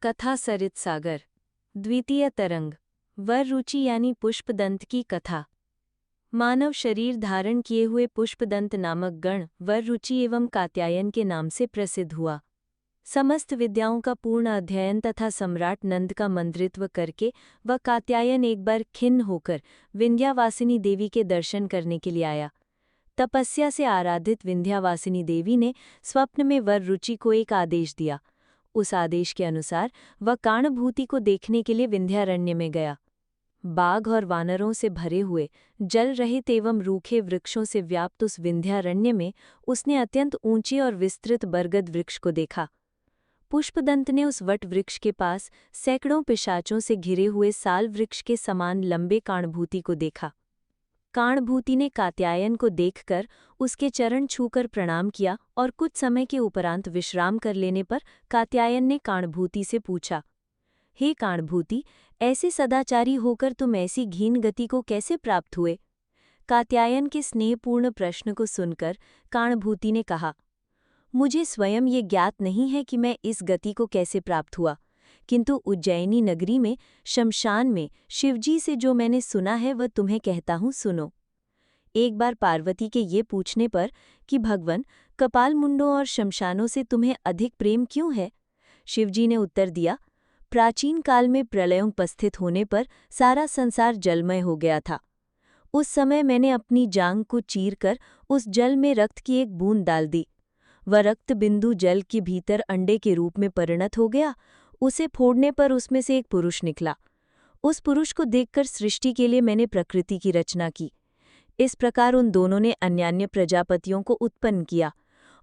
कथा सरित सागर द्वितीय तरंग वर रुचि यानी पुष्पदंत की कथा। मानव शरीर धारण किए हुए पुष्पदंत नामक गण वर रुचि एवं कात्यायन के नाम से प्रसिद्ध हुआ। समस्त विद्याओं का पूर्ण अध्ययन तथा सम्राट नंद का मंत्रित्व करके वह कात्यायन एक बार खिन्न होकर विंध्यावासिनी देवी के दर्शन करने के लिए आया। तपस्या से आराधित विंध्यावासिनी देवी ने स्वप्न में वर रुचि को एक आदेश दिया। उस आदेश के अनुसार वह काणभूति को देखने के लिए विंध्यारण्य में गया। बाघ और वानरों से भरे हुए जल रहित एवं रूखे वृक्षों से व्याप्त उस विंध्यारण्य में उसने अत्यंत ऊंचे और विस्तृत बरगद वृक्ष को देखा। पुष्पदंत ने उस वट वृक्ष के पास सैकड़ों पिशाचों से घिरे हुए साल वृक्ष के समान लंबे काणभूति को देखा। काणभूति ने कात्यायन को देखकर उसके चरण छूकर प्रणाम किया और कुछ समय के उपरांत विश्राम कर लेने पर कात्यायन ने काणभूति से पूछा, हे काणभूति, ऐसे सदाचारी होकर तुम ऐसी घीन गति को कैसे प्राप्त हुए? कात्यायन के स्नेहपूर्ण प्रश्न को सुनकर काणभूति ने कहा, मुझे स्वयं ये ज्ञात नहीं है कि मैं इस गति को कैसे प्राप्त हुआ, किंतु उज्जैनी नगरी में शमशान में शिवजी से जो मैंने सुना है वह तुम्हें कहता हूँ, सुनो। एक बार पार्वती के ये पूछने पर कि भगवन, कपालमुंडों और शमशानों से तुम्हें अधिक प्रेम क्यों है, शिवजी ने उत्तर दिया, प्राचीन काल में प्रलयोपस्थित होने पर सारा संसार जलमय हो गया था। उस समय मैंने अपनी जांघ को चीरकर उस जल में रक्त की एक बूंद डाल दी। वह रक्त बिंदु जल के भीतर अंडे के रूप में परिणत हो गया। उसे फोड़ने पर उसमें से एक पुरुष निकला। उस पुरुष को देखकर सृष्टि के लिए मैंने प्रकृति की रचना की। इस प्रकार उन दोनों ने अन्यान्य प्रजापतियों को उत्पन्न किया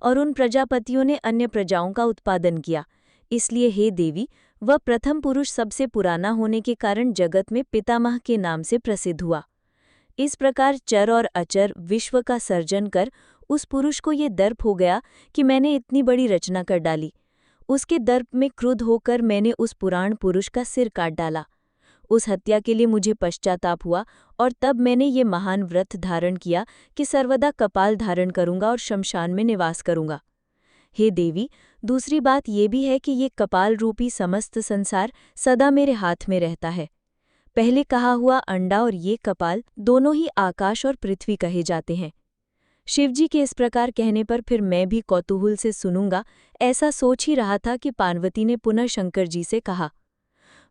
और उन प्रजापतियों ने अन्य प्रजाओं का उत्पादन किया। इसलिए हे देवी, वह प्रथम पुरुष सबसे पुराना होने के कारण जगत में पितामह के नाम से प्रसिद्ध हुआ। इस प्रकार चर और अचर विश्व का सर्जन कर उस पुरुष को ये दर्प हो गया कि मैंने इतनी बड़ी रचना कर डाली। उसके दर्प में क्रुद्ध होकर मैंने उस पुराण पुरुष का सिर काट डाला। उस हत्या के लिए मुझे पश्चाताप हुआ और तब मैंने ये महान व्रत धारण किया कि सर्वदा कपाल धारण करूंगा और शमशान में निवास करूंगा। हे देवी, दूसरी बात ये भी है कि ये कपाल रूपी समस्त संसार सदा मेरे हाथ में रहता है। पहले कहा हुआ अंडा और ये कपाल दोनों ही आकाश और पृथ्वी कहे जाते हैं। शिवजी के इस प्रकार कहने पर फिर मैं भी कौतूहल से सुनूंगा ऐसा सोच ही रहा था कि पार्वती ने पुनः शंकर जी से कहा,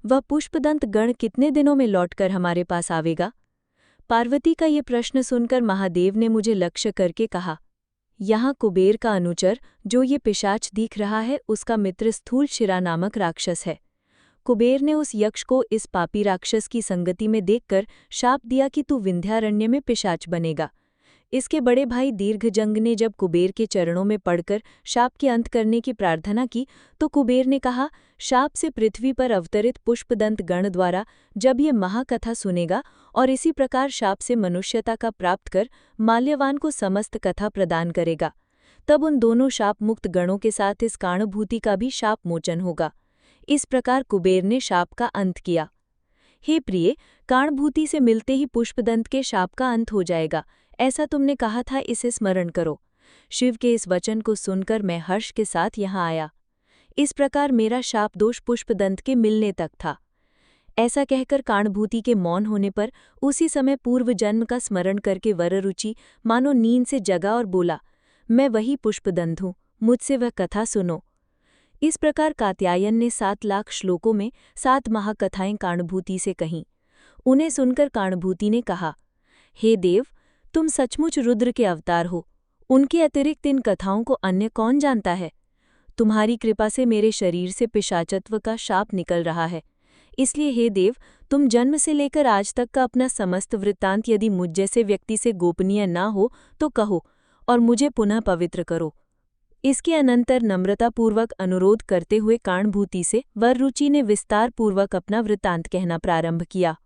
वह पुष्पदंत गण कितने दिनों में लौटकर हमारे पास आवेगा? पार्वती का ये प्रश्न सुनकर महादेव ने मुझे लक्ष्य करके कहा, यहाँ कुबेर का अनुचर जो ये पिशाच दिख रहा है उसका मित्र स्थूल शिरा नामक राक्षस है। कुबेर ने उस यक्ष को इस पापी राक्षस की संगति में देखकर शाप दिया कि तू विंध्यारण्य में पिशाच बनेगा। इसके बड़े भाई दीर्घजंग ने जब कुबेर के चरणों में पड़कर शाप के अंत करने की प्रार्थना की तो कुबेर ने कहा, शाप से पृथ्वी पर अवतरित पुष्पदंत गण द्वारा जब ये महाकथा सुनेगा और इसी प्रकार शाप से मनुष्यता का प्राप्त कर माल्यवान को समस्त कथा प्रदान करेगा, तब उन दोनों शाप मुक्त गणों के साथ इस काणभूति का भी शाप मोचन होगा। इस प्रकार कुबेर ने शाप का अंत किया। हे प्रिय, काणभूति से मिलते ही पुष्पदंत के शाप का अंत हो जाएगा, ऐसा तुमने कहा था, इसे स्मरण करो। शिव के इस वचन को सुनकर मैं हर्ष के साथ यहाँ आया। इस प्रकार मेरा शाप दोष पुष्पदंत के मिलने तक था। ऐसा कहकर काणभूति के मौन होने पर उसी समय पूर्व जन्म का स्मरण करके वररुचि मानो नींद से जगा और बोला, मैं वही पुष्पदंत हूँ, मुझसे वह कथा सुनो। इस प्रकार कात्यायन ने 7 लाख श्लोकों में 7 महाकथाएं काणभूति से कहीं। उन्हें सुनकर काणभूति ने कहा, हे देव, तुम सचमुच रुद्र के अवतार हो। उनके अतिरिक्त इन कथाओं को अन्य कौन जानता है? तुम्हारी कृपा से मेरे शरीर से पिशाचत्व का शाप निकल रहा है। इसलिए हे देव, तुम जन्म से लेकर आज तक का अपना समस्त वृत्तांत यदि मुझ जैसे व्यक्ति से गोपनीय ना हो तो कहो और मुझे पुनः पवित्र करो। इसके अनंतर नम्रतापूर्वक अनुरोध करते हुए काणभूति से वररुचि ने विस्तारपूर्वक अपना वृत्तांत कहना प्रारंभ किया।